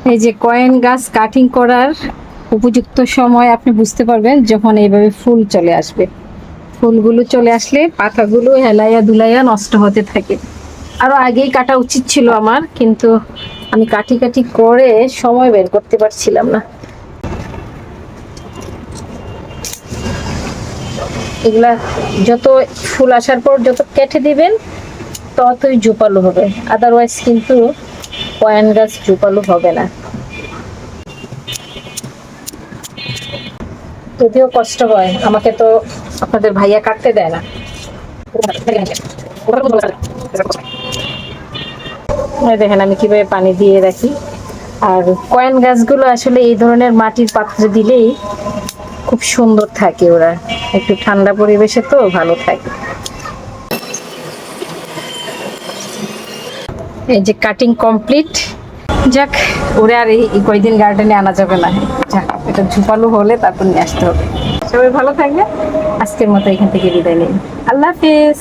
এই যে কয়েন গাছ কাটিং করার উপযুক্ত সময় আপনি বুঝতে পারবেন যখন এইভাবে ফুল চলে আসবে। ফুলগুলো চলে আসলে পাতাগুলো হেলাইয়া দুলাইয়া নষ্ট হতে থাকে। আরো আগেই কাটা উচিত ছিল আমার, কিন্তু আমি কাটি কাটি করে সময় বের করতে পারছিলাম না। এগুলা যত ফুল আসার পর যত কেটে দিবেন ততই ঝোপালো হবে, আদারওয়াইজ কিন্তু কয়েন গাছ ঝোপালো হবে না। যদিও কষ্ট হয়, আমাকে তো আপনাদের ভাইয়া কাটতে দেয় না। এই দেখেন আমি কিভাবে পানি দিয়ে রাখি। আর কয়েন গাছগুলো আসলে এই ধরনের মাটির পাত্রে দিলেই খুব সুন্দর থাকে, ওরা একটু ঠান্ডা পরিবেশে তো ভালো থাকে। এই যে কাটিং কমপ্লিট। যাক, ওরে আর এই কয়দিন গার্ডেনে আনা যাবে না। যাক, এটা ঝুপালো হলে তারপর নিয়ে আসতে হবে। সবাই ভালো থাকবে। আজকের মতো এখান থেকে বিদায় নিন। আল্লাহ হাফিজ।